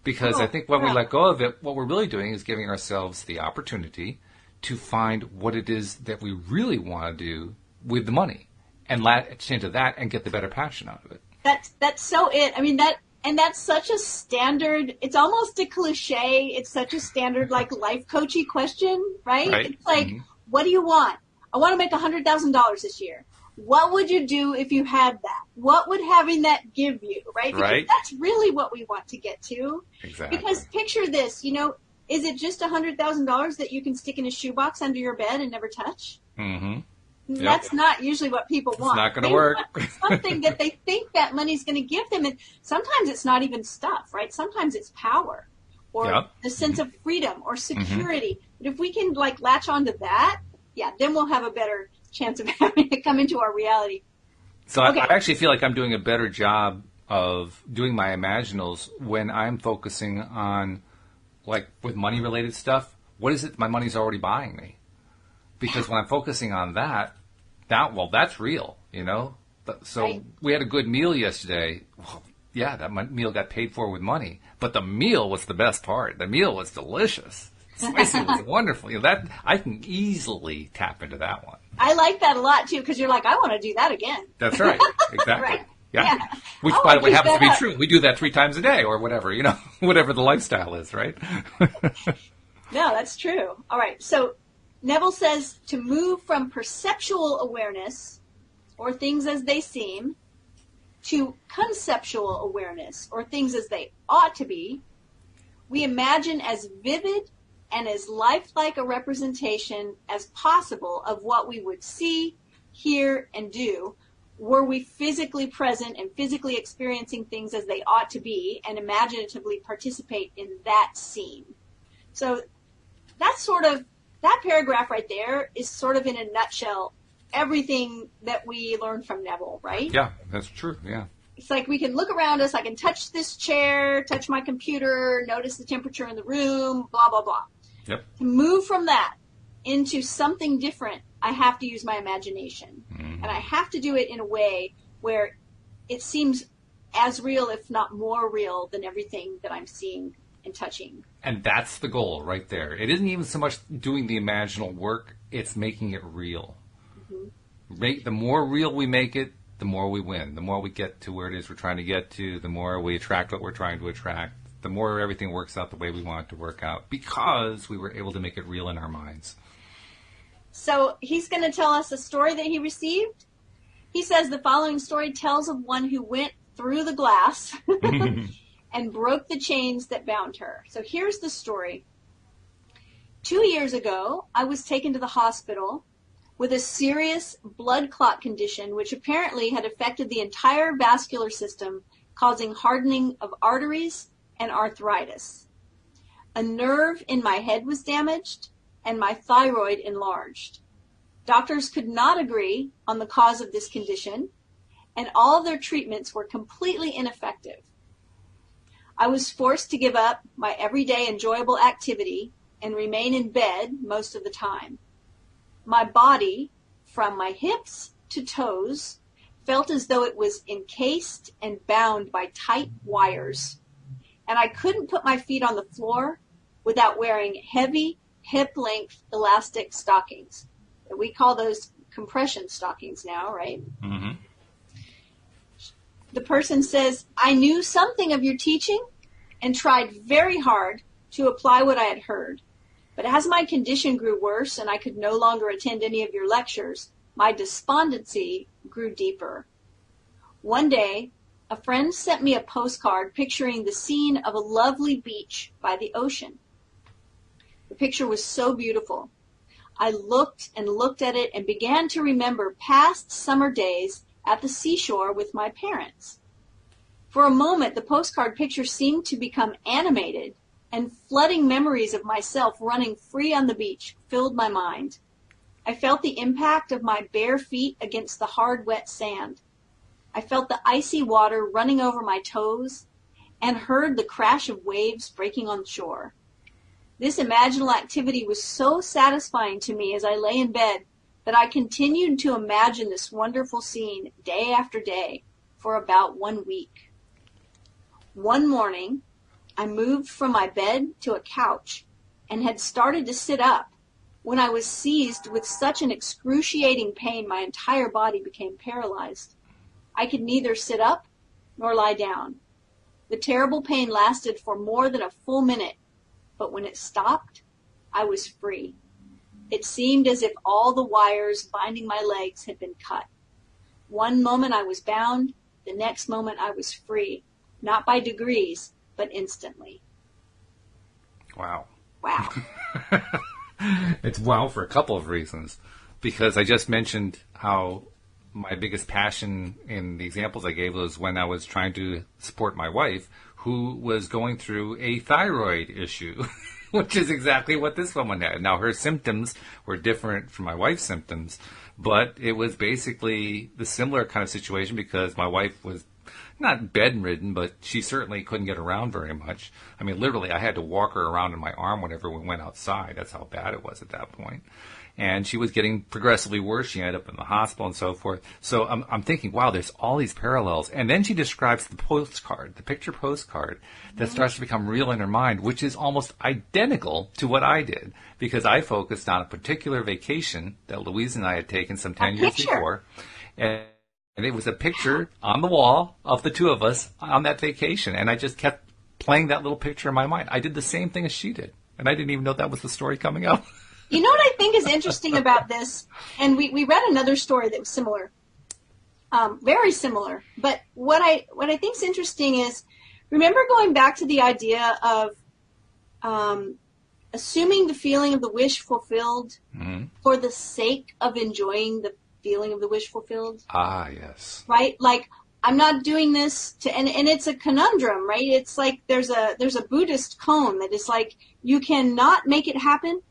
Because I think when we let go of it, what we're really doing is giving ourselves the opportunity to find what it is that we really want to do with the money and latch into that and get the better passion out of it. That's so it. I mean, that's such a standard, it's almost a cliche. It's such a standard, life coachy question, right? It's like, what do you want? I want to make $100,000 this year. What would you do if you had that? What would having that give you, right? Because that's really what we want to get to. Exactly. Because picture this, is it just $100,000 that you can stick in a shoebox under your bed and never touch? Yep. That's not usually what people want. It's not going to work. Something that they think that money's going to give them. And sometimes it's not even stuff, right? Sometimes it's power or the sense of freedom or security. But if we can latch onto that, then we'll have a better chance of having it come into our reality. So I actually feel like I'm doing a better job of doing my imaginals when I'm focusing on, with money-related stuff, what is it my money's already buying me? Because when I'm focusing on that's real, So we had a good meal yesterday. Well, that meal got paid for with money. But the meal was the best part. The meal was delicious. Spicy was wonderful. That I can easily tap into that one. I like that a lot, too, because you're like, I want to do that again. That's right. Exactly. Right. Yeah. Which, by the way, happens to be true. We do that 3 times a day or whatever, whatever the lifestyle is, right? No, that's true. All right. So Neville says to move from perceptual awareness, or things as they seem, to conceptual awareness, or things as they ought to be, we imagine as vivid and as lifelike a representation as possible of what we would see, hear, and do were we physically present and physically experiencing things as they ought to be and imaginatively participate in that scene. So that's that paragraph right there is sort of in a nutshell everything that we learned from Neville, right? Yeah, that's true, yeah. It's like we can look around us, I can touch this chair, touch my computer, notice the temperature in the room, blah, blah, blah. Yep. To move from that into something different, I have to use my imagination. And I have to do it in a way where it seems as real, if not more real, than everything that I'm seeing and touching. And that's the goal right there. It isn't even so much doing the imaginal work, it's making it real. The more real we make it, the more we win. The more we get to where it is we're trying to get to, the more we attract what we're trying to attract, the more everything works out the way we want it to work out, because we were able to make it real in our minds. So he's going to tell us a story that he received. He says the following story tells of one who went through the glass and broke the chains that bound her. So here's the story. 2 years ago, I was taken to the hospital with a serious blood clot condition, which apparently had affected the entire vascular system, causing hardening of arteries and arthritis. A nerve in my head was damaged, and my thyroid enlarged. Doctors could not agree on the cause of this condition, and all of their treatments were completely ineffective. I was forced to give up my everyday enjoyable activity and remain in bed most of the time. My body, from my hips to toes, felt as though it was encased and bound by tight wires, and I couldn't put my feet on the floor without wearing heavy, hip-length elastic stockings. We call those compression stockings now, right? Mm-hmm. The person says, I knew something of your teaching and tried very hard to apply what I had heard. But as my condition grew worse and I could no longer attend any of your lectures, my despondency grew deeper. One day, a friend sent me a postcard picturing the scene of a lovely beach by the ocean. The picture was so beautiful. I looked and looked at it and began to remember past summer days at the seashore with my parents. For a moment, the postcard picture seemed to become animated, and flooding memories of myself running free on the beach filled my mind. I felt the impact of my bare feet against the hard, wet sand. I felt the icy water running over my toes and heard the crash of waves breaking on shore. This imaginal activity was so satisfying to me as I lay in bed that I continued to imagine this wonderful scene day after day for about 1 week. One morning, I moved from my bed to a couch and had started to sit up when I was seized with such an excruciating pain my entire body became paralyzed. I could neither sit up nor lie down. The terrible pain lasted for more than a full minute, but when it stopped, I was free. It seemed as if all the wires binding my legs had been cut. One moment I was bound, the next moment I was free, not by degrees, but instantly. Wow. Wow. It's wow for a couple of reasons. Because I just mentioned how my biggest passion in the examples I gave was when I was trying to support my wife, who was going through a thyroid issue, which is exactly what this woman had. Now, her symptoms were different from my wife's symptoms, but it was basically the similar kind of situation because my wife was not bedridden, but she certainly couldn't get around very much. I mean, literally, I had to walk her around in my arm whenever we went outside. That's how bad it was at that point. And she was getting progressively worse. She ended up in the hospital and so forth. So I'm thinking, wow, there's all these parallels. And then she describes the postcard, the picture postcard, that starts to become real in her mind, which is almost identical to what I did. Because I focused on a particular vacation that Louise and I had taken some 10 years before. And it was a picture on the wall of the two of us on that vacation. And I just kept playing that little picture in my mind. I did the same thing as she did. And I didn't even know that was the story coming up. You know what I think is interesting about this? And we read another story that was similar, very similar. But what I think is interesting is, remember going back to the idea of assuming the feeling of the wish fulfilled for the sake of enjoying the feeling of the wish fulfilled? Ah, yes. Right? Like, I'm not doing this to, and it's a conundrum, right? It's like there's a Buddhist koan that is like, you cannot make it happen.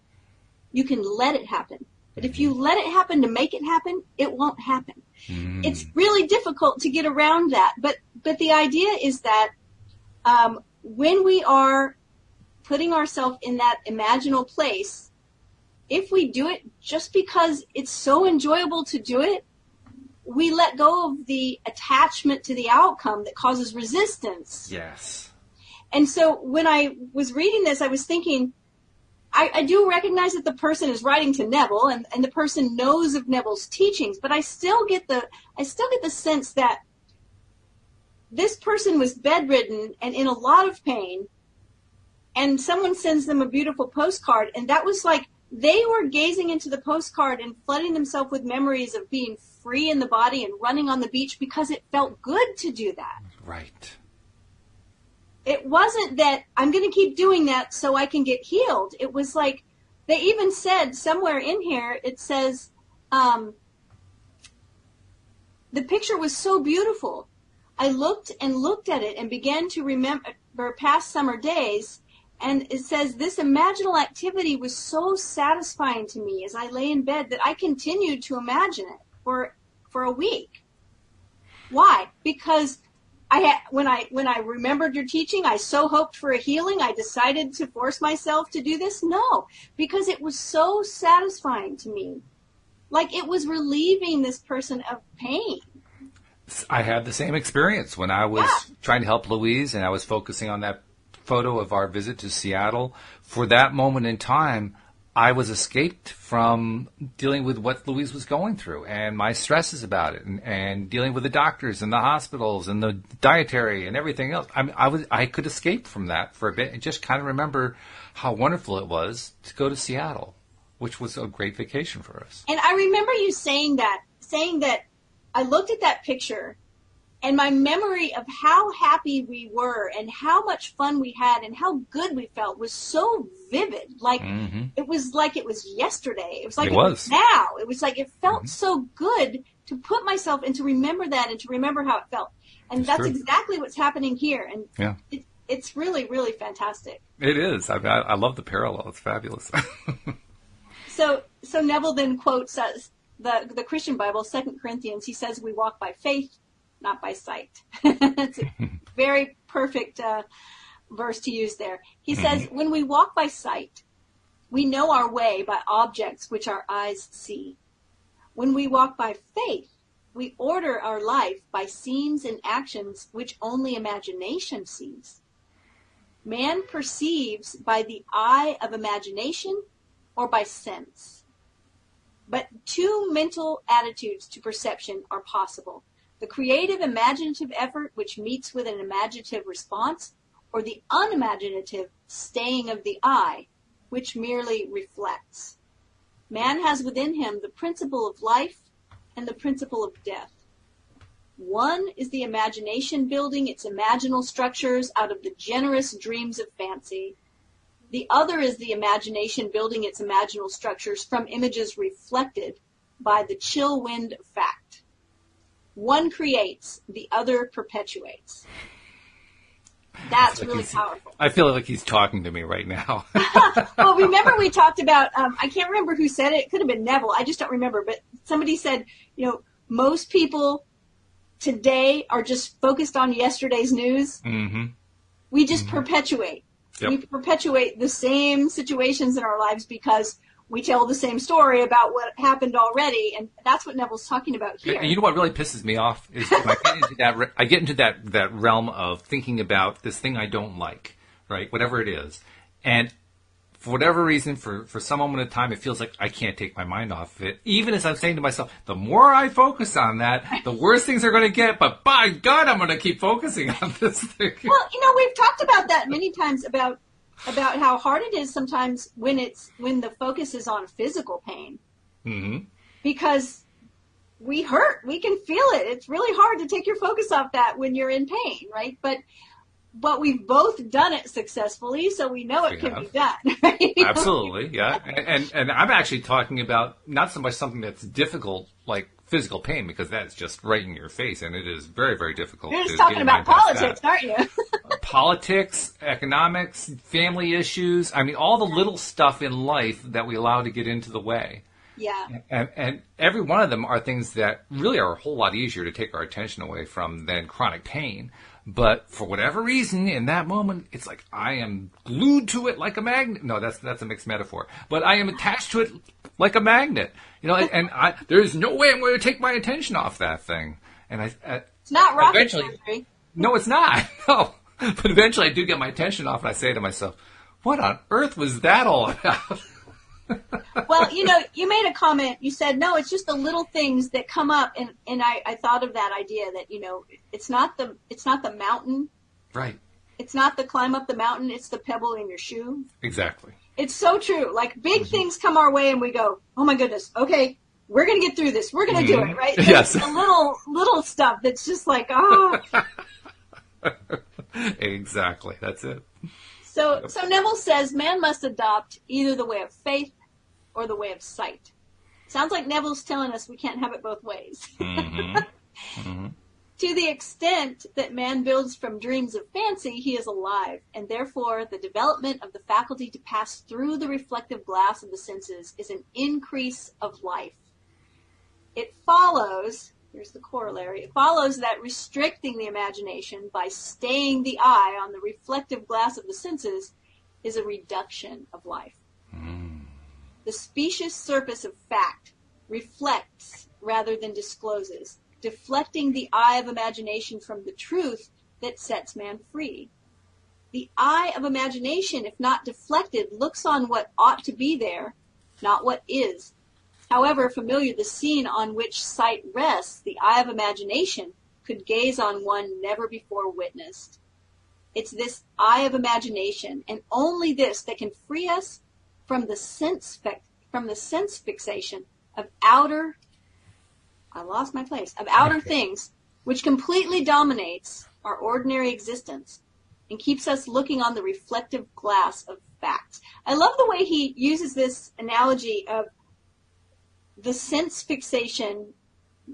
You can let it happen. But if you let it happen to make it happen, it won't happen. It's really difficult to get around that. But the idea is that when we are putting ourselves in that imaginal place, if we do it just because it's so enjoyable to do it, we let go of the attachment to the outcome that causes resistance. Yes. And so when I was reading this, I was thinking, I do recognize that the person is writing to Neville, and the person knows of Neville's teachings, but I still get the sense that this person was bedridden and in a lot of pain, and someone sends them a beautiful postcard, and that was like they were gazing into the postcard and flooding themselves with memories of being free in the body and running on the beach because it felt good to do that. Right. It wasn't that I'm going to keep doing that so I can get healed. It was like they even said somewhere in here, it says, the picture was so beautiful. I looked and looked at it and began to remember past summer days. And it says, this imaginal activity was so satisfying to me as I lay in bed that I continued to imagine it for a week. Why? Because when I remembered your teaching, I so hoped for a healing, I decided to force myself to do this? No, because it was so satisfying to me. Like it was relieving this person of pain. I had the same experience when I was trying to help Louise, and I was focusing on that photo of our visit to Seattle. For that moment in time, I was escaped from dealing with what Louise was going through and my stresses about it, and dealing with the doctors and the hospitals and the dietary and everything else. I could escape from that for a bit and just kind of remember how wonderful it was to go to Seattle, which was a great vacation for us. And I remember you saying that I looked at that picture, and my memory of how happy we were and how much fun we had and how good we felt was so vivid. Like it was like it was yesterday. It was like it was now. It was like it felt so good to put myself and to remember that and to remember how it felt. And that's exactly what's happening here. And it's really, really fantastic. It is. I love the parallel. It's fabulous. So Neville then quotes the Christian Bible, 2 Corinthians. He says, we walk by faith, not by sight. It's a very perfect verse to use there. He says, when we walk by sight, we know our way by objects which our eyes see. When we walk by faith, we order our life by scenes and actions which only imagination sees. Man perceives by the eye of imagination or by sense. But two mental attitudes to perception are possible: the creative imaginative effort which meets with an imaginative response, or the unimaginative staying of the eye, which merely reflects. Man has within him the principle of life and the principle of death. One is the imagination building its imaginal structures out of the generous dreams of fancy. The other is the imagination building its imaginal structures from images reflected by the chill wind of fact. One creates, the other perpetuates. That's really powerful. I feel like he's talking to me right now. Well, remember we talked about, I can't remember who said it. It could have been Neville. I just don't remember. But somebody said, most people today are just focused on yesterday's news. Mm-hmm. We just perpetuate. Yep. We perpetuate the same situations in our lives because we tell the same story about what happened already, and that's what Neville's talking about here. And you know what really pisses me off is when I get into that realm of thinking about this thing I don't like, right? Whatever it is, and for whatever reason, for some moment of time, it feels like I can't take my mind off of it. Even as I'm saying to myself, the more I focus on that, the worse things are going to get. But by God, I'm going to keep focusing on this thing. Well, we've talked about that many times about how hard it is sometimes when the focus is on physical pain. Mm-hmm. Because we hurt. We can feel it. It's really hard to take your focus off that when you're in pain, right? But we've both done it successfully, so we know it can be done. Right? Absolutely, yeah. And I'm actually talking about not so much something that's difficult, like physical pain, because that's just right in your face, and it is very, very difficult. You're just talking about politics, aren't you? Politics, economics, family issues. I mean, all the little stuff in life that we allow to get into the way. Yeah. And every one of them are things that really are a whole lot easier to take our attention away from than chronic pain. But for whatever reason, in that moment, it's like I am glued to it like a magnet. No, that's a mixed metaphor. But I am attached to it like a magnet. And there's no way I'm going to take my attention off that thing. And it's not rocket surgery. No, it's not. No. But eventually I do get my attention off, and I say to myself, what on earth was that all about? Well, you made a comment. You said, no, it's just the little things that come up. And I thought of that idea that, it's not the mountain. Right. It's not the climb up the mountain, it's the pebble in your shoe. Exactly. It's so true. Like, big things come our way and we go, oh my goodness, okay, we're going to get through this. We're going to do it, right? Yes. The little stuff that's just like, oh. Exactly. That's it. So Neville says man must adopt either the way of faith or the way of sight. Sounds like Neville's telling us we can't have it both ways. Mm-hmm. Mm-hmm. To the extent that man builds from dreams of fancy, he is alive, and therefore the development of the faculty to pass through the reflective glass of the senses is an increase of life. It follows, here's the corollary, it follows that restricting the imagination by staying the eye on the reflective glass of the senses is a reduction of life. Mm. The specious surface of fact reflects rather than discloses, deflecting the eye of imagination from the truth that sets man free. The eye of imagination, if not deflected, looks on what ought to be there, not what is. However familiar the scene on which sight rests, the eye of imagination could gaze on one never before witnessed. It's this eye of imagination, and only this, that can free us from the sense fixation of outer things, which completely dominates our ordinary existence and keeps us looking on the reflective glass of facts. I love the way he uses this analogy of the sense fixation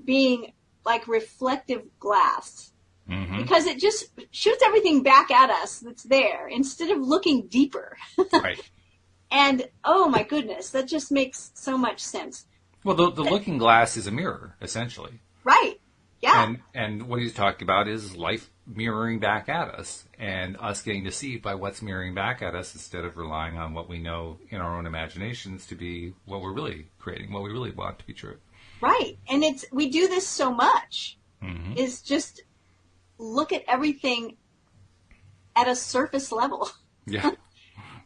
being like reflective glass, because it just shoots everything back at us that's there instead of looking deeper. Right. And, oh my goodness, that just makes so much sense. Well, the looking glass is a mirror, essentially. Right. Yeah. And what he's talking about is life mirroring back at us, and us getting deceived by what's mirroring back at us instead of relying on what we know in our own imaginations to be what we're really creating, what we really want to be true. Right. And we do this so much, is just look at everything at a surface level. Yeah.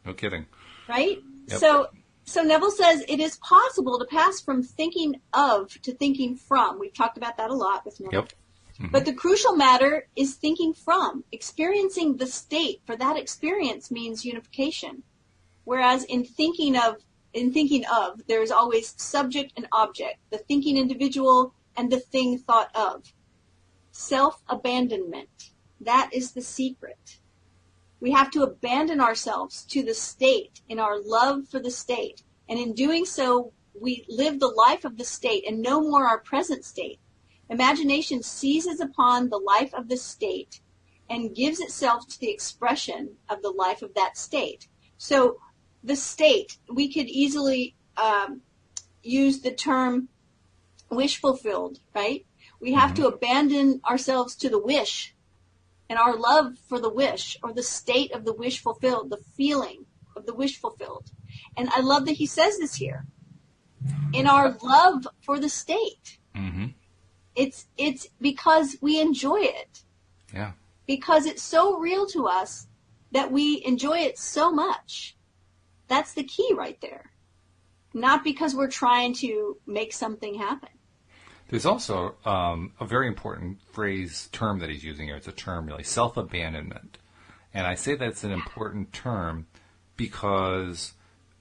No kidding. Right? Yep. So Neville says it is possible to pass from thinking of to thinking from. We've talked about that a lot with Neville. Yep. Mm-hmm. But the crucial matter is thinking from. Experiencing the state for that experience means unification. Whereas in thinking of, there is always subject and object, the thinking individual and the thing thought of. Self-abandonment. That is the secret. We have to abandon ourselves to the state in our love for the state. And in doing so, we live the life of the state and no more our present state. Imagination seizes upon the life of the state and gives itself to the expression of the life of that state. So the state, we could easily use the term wish fulfilled, right? We have to abandon ourselves to the wish and our love for the wish, or the state of the wish fulfilled, the feeling of the wish fulfilled. And I love that he says this here. In our love for the state. Mm-hmm. It's because we enjoy it. Yeah. Because it's so real to us that we enjoy it so much. That's the key right there. Not because we're trying to make something happen. There's also a very important term that he's using here. It's a term, really, self-abandonment. And I say that it's an important term because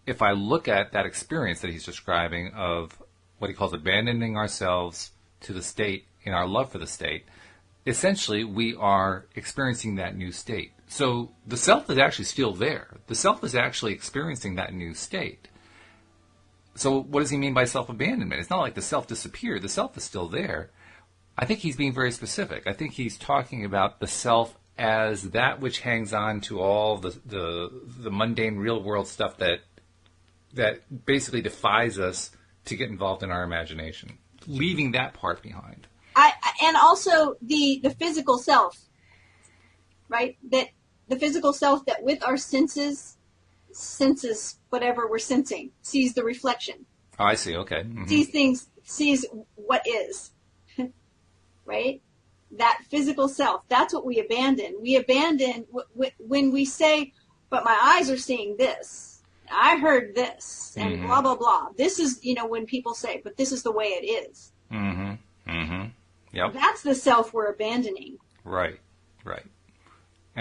if I look at that experience that he's describing of what he calls abandoning ourselves to the state in our love for the state, essentially we are experiencing that new state. So the self is actually still there. The self is actually experiencing that new state. So what does he mean by self-abandonment? It's not like the self disappeared. The self is still there. I think he's being very specific. I think he's talking about the self as that which hangs on to all the mundane real world stuff that basically defies us to get involved in our imagination, leaving that part behind. And also the physical self, right? That the physical self that with our senses whatever we're sensing, sees the reflection. Oh, I see. Okay. Mm-hmm. Sees what is, right? That physical self, that's what we abandon. We abandon when we say, but my eyes are seeing this. I heard this, and blah, blah, blah. This is, when people say, but this is the way it is. Mm-hmm. Mm-hmm. Yep. That's the self we're abandoning. Right. Right.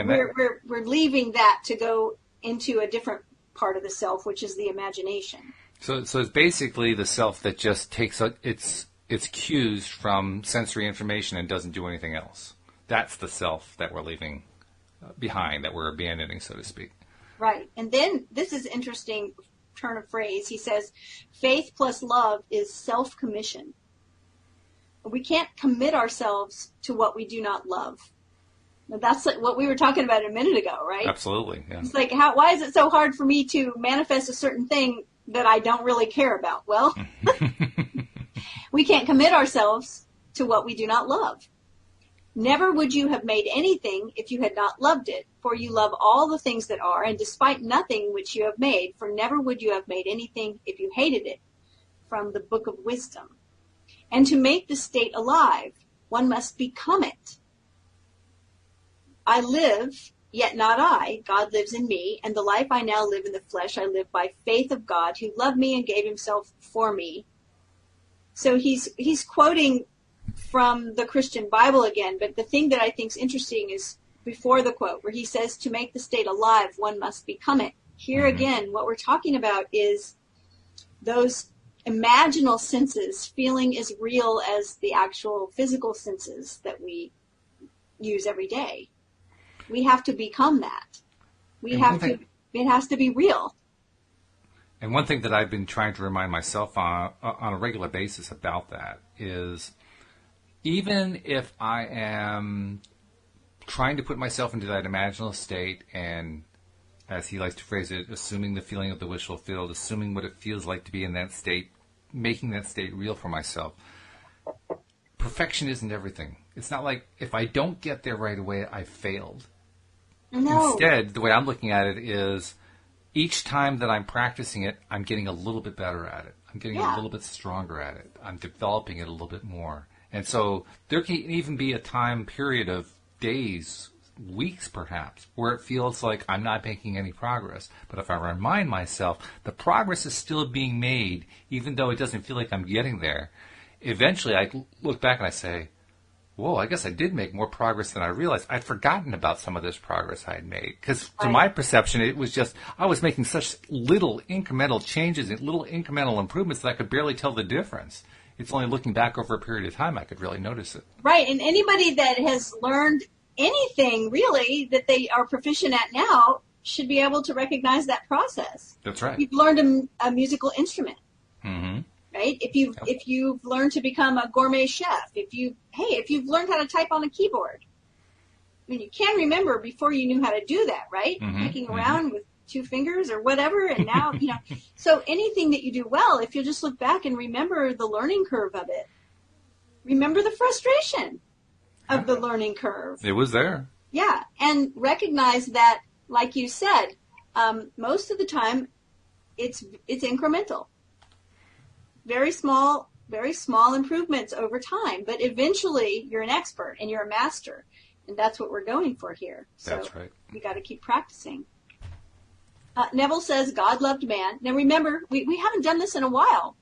And we're leaving that to go into a different part of the self, which is the imagination. So it's basically the self that just takes its cues from sensory information and doesn't do anything else. That's the self that we're leaving behind, that we're abandoning, so to speak. Right. And then this is interesting turn of phrase. He says, faith plus love is self-commission. We can't commit ourselves to what we do not love. Now, that's like what we were talking about a minute ago, right? Absolutely. Yeah. It's like, why is it so hard for me to manifest a certain thing that I don't really care about? Well, we can't commit ourselves to what we do not love. Never would you have made anything if you had not loved it, for you love all the things that are, and despite nothing which you have made, for never would you have made anything if you hated it. From the Book of Wisdom. And to make the state alive, one must become it. I live, yet not I. God lives in me, and the life I now live in the flesh, I live by faith of God, who loved me and gave himself for me. So he's quoting from the Christian Bible again, but the thing that I think is interesting is before the quote, where he says, to make the state alive, one must become it. Here again, what we're talking about is those imaginal senses feeling as real as the actual physical senses that we use every day. We have to become that. It has to be real. And one thing that I've been trying to remind myself on a regular basis about that is, even if I am trying to put myself into that imaginal state and, as he likes to phrase it, assuming the feeling of the wish fulfilled, assuming what it feels like to be in that state, making that state real for myself, perfection isn't everything. It's not like if I don't get there right away, I failed. No. Instead, the way I'm looking at it is, each time that I'm practicing it, I'm getting a little bit better at it. I'm getting a little bit stronger at it. I'm developing it a little bit more. And so there can even be a time period of days, weeks perhaps, where it feels like I'm not making any progress. But if I remind myself the progress is still being made, even though it doesn't feel like I'm getting there, eventually I look back and I say, whoa, I guess I did make more progress than I realized. I'd forgotten about some of this progress I had made. Because to my perception, it was just, I was making such little incremental changes and little incremental improvements that I could barely tell the difference. It's only looking back over a period of time I could really notice it. Right, and anybody that has learned anything, really, that they are proficient at now should be able to recognize that process. That's right. You've learned a musical instrument. Mm-hmm. Right? If you've learned to become a gourmet chef, if you've learned how to type on a keyboard, I mean, you can remember before you knew how to do that, right? Mm-hmm. Clicking around with 2 fingers or whatever, and now, so anything that you do well, if you'll just look back and remember the learning curve of it, remember the frustration of the learning curve. It was there. Yeah, and recognize that, like you said, most of the time, it's incremental. Very small improvements over time, but eventually you're an expert and you're a master, and that's what we're going for here. So that's right. We got to keep practicing. Neville says God loved man. Now remember, we haven't done this in a while.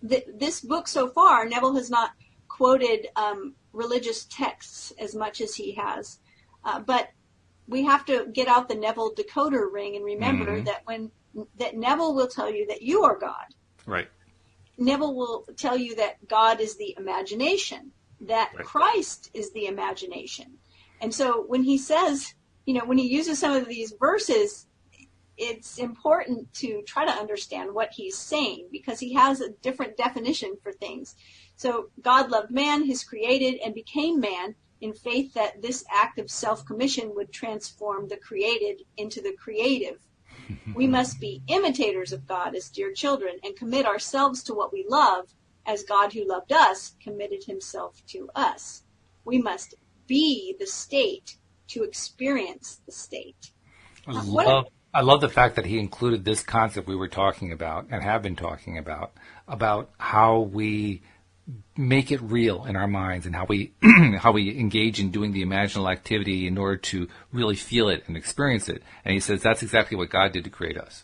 This book so far, Neville has not quoted religious texts as much as he has, but we have to get out the Neville decoder ring and remember that Neville will tell you that you are God. Right. Neville will tell you that God is the imagination, that Christ is the imagination. And so when he says, when he uses some of these verses, it's important to try to understand what he's saying, because he has a different definition for things. So God loved man, his created, and became man in faith that this act of self-commission would transform the created into the creative. We must be imitators of God as dear children and commit ourselves to what we love as God who loved us committed himself to us. We must be the state to experience the state. I love the fact that he included this concept we were talking about and have been talking about how we make it real in our minds and how we how we engage in doing the imaginal activity in order to really feel it and experience it. And he says that's exactly what God did to create us.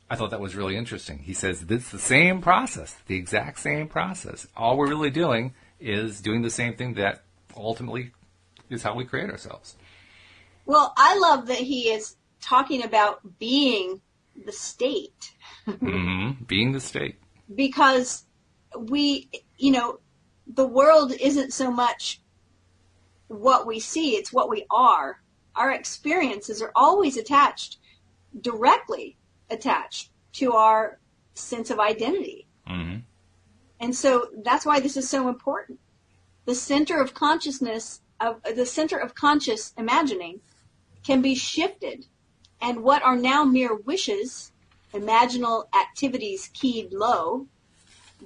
I thought that was really interesting. He says it's the same process, the exact same process. All we're really doing is doing the same thing that ultimately is how we create ourselves. Well, I love that he is talking about being the state. Mm-hmm. Being the state. Because the world isn't so much what we see, it's what we are. Our experiences are always directly attached to our sense of identity. Mm-hmm. And so that's why this is so important. The center of consciousness, the center of conscious imagining can be shifted, and what are now mere wishes, imaginal activities keyed low,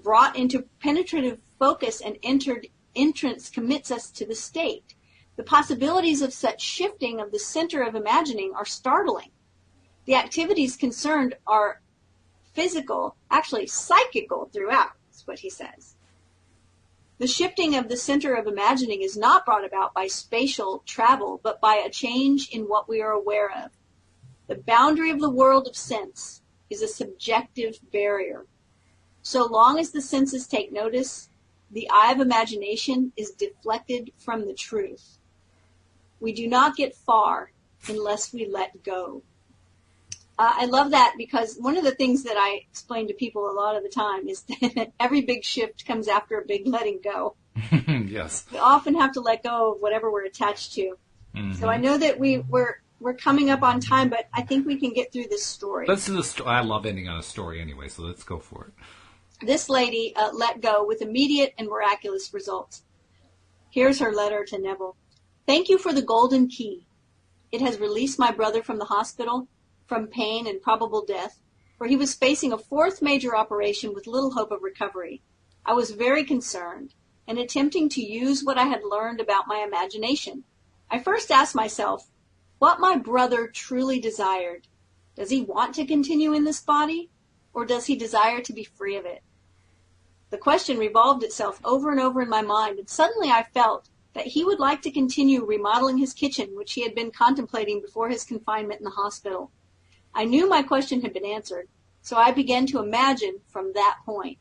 brought into penetrative focus and entrance commits us to the state. The possibilities of such shifting of the center of imagining are startling. The activities concerned are physical, actually psychical throughout, is what he says. The shifting of the center of imagining is not brought about by spatial travel, but by a change in what we are aware of. The boundary of the world of sense is a subjective barrier. So long as the senses take notice, the eye of imagination is deflected from the truth. We do not get far unless we let go. I love that because one of the things that I explain to people a lot of the time is that every big shift comes after a big letting go. Yes. We often have to let go of whatever we're attached to. Mm-hmm. So I know that we're coming up on time, but I think we can get through this story. Let's do the story. I love ending on a story anyway, so let's go for it. This lady let go with immediate and miraculous results. Here's her letter to Neville. Thank you for the golden key. It has released my brother from the hospital, from pain and probable death, for he was facing a fourth major operation with little hope of recovery. I was very concerned and attempting to use what I had learned about my imagination. I first asked myself what my brother truly desired. Does he want to continue in this body, or does he desire to be free of it? The question revolved itself over and over in my mind, and suddenly I felt that he would like to continue remodeling his kitchen, which he had been contemplating before his confinement in the hospital. I knew my question had been answered, so I began to imagine from that point.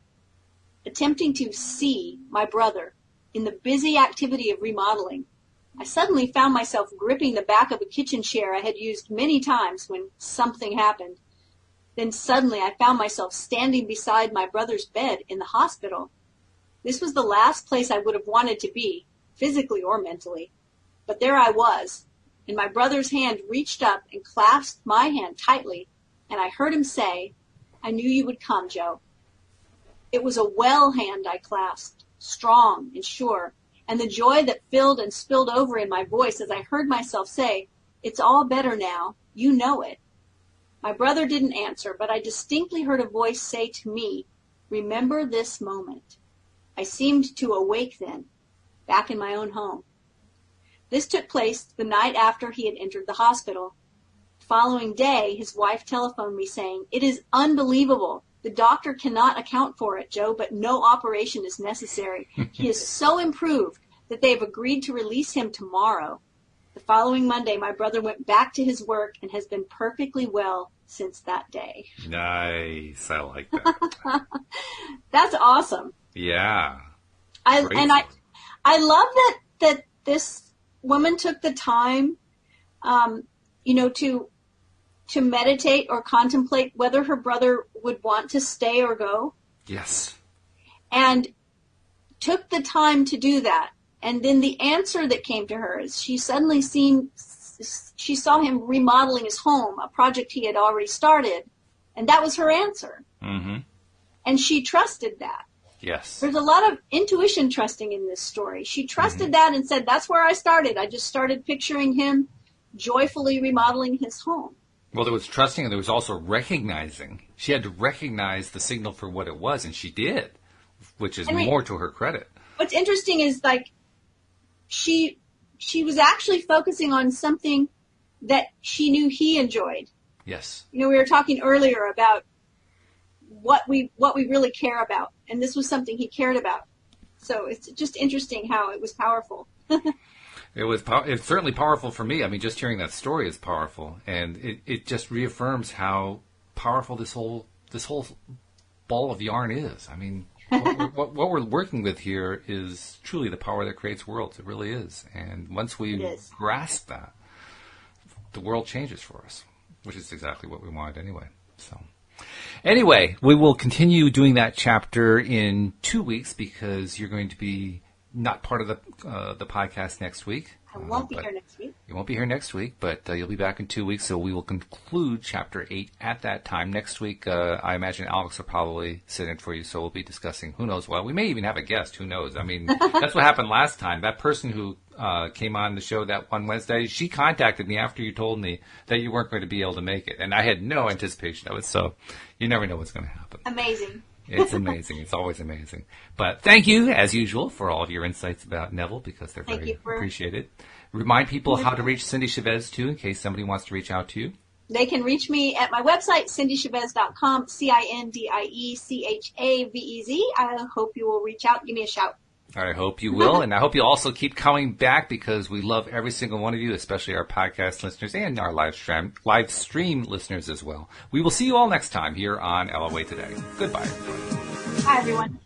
Attempting to see my brother in the busy activity of remodeling, I suddenly found myself gripping the back of a kitchen chair I had used many times when something happened. Then suddenly I found myself standing beside my brother's bed in the hospital. This was the last place I would have wanted to be, physically or mentally. But there I was, and my brother's hand reached up and clasped my hand tightly, and I heard him say, "I knew you would come, Joe." It was a well hand I clasped, strong and sure, and the joy that filled and spilled over in my voice as I heard myself say, "It's all better now. You know it." My brother didn't answer, but I distinctly heard a voice say to me, "Remember this moment." I seemed to awake then, back in my own home. This took place the night after he had entered the hospital. The following day, his wife telephoned me saying, "It is unbelievable. The doctor cannot account for it, Joe, but no operation is necessary. He is so improved that they have agreed to release him tomorrow." The following Monday, my brother went back to his work and has been perfectly well since that day. Nice. I like that. That's awesome. Yeah. I love that this woman took the time, to meditate or contemplate whether her brother would want to stay or go. Yes. And took the time to do that. And then the answer that came to her is she saw him remodeling his home, a project he had already started, and that was her answer. Mm-hmm. And she trusted that. Yes. There's a lot of intuition trusting in this story. She trusted that and said, that's where I started. I just started picturing him joyfully remodeling his home. Well, there was trusting and there was also recognizing. She had to recognize the signal for what it was, and she did, which is more to her credit. What's interesting is, she was actually focusing on something that she knew he enjoyed. Yes. We were talking earlier about what we really care about, and this was something he cared about. So it's just interesting how it was powerful. It's certainly powerful for me. I mean, just hearing that story is powerful, and it just reaffirms how powerful this whole ball of yarn is. I mean, what we're working with here is truly the power that creates worlds. It really is. And once we grasp that, the world changes for us, which is exactly what we wanted anyway. So anyway, we will continue doing that chapter in 2 weeks because you're going to be not part of the podcast next week. I won't be here next week. You won't be here next week, but you'll be back in 2 weeks, so we will conclude Chapter 8 at that time. Next week, I imagine Alex will probably sit in for you, so we'll be discussing who knows what. We may even have a guest, who knows. I mean, that's what happened last time. That person who came on the show that one Wednesday, she contacted me after you told me that you weren't going to be able to make it, and I had no anticipation of it, so you never know what's going to happen. Amazing. It's amazing. It's always amazing. But thank you, as usual, for all of your insights about Neville, because they're very appreciated. Remind people how to reach Cindy Chavez, too, in case somebody wants to reach out to you. They can reach me at my website, cindychavez.com, CINDIECHAVEZ. I hope you will reach out. Give me a shout. I hope you will, and I hope you'll also keep coming back because we love every single one of you, especially our podcast listeners and our live stream listeners as well. We will see you all next time here on LOA Today. Goodbye, everybody. Hi, everyone.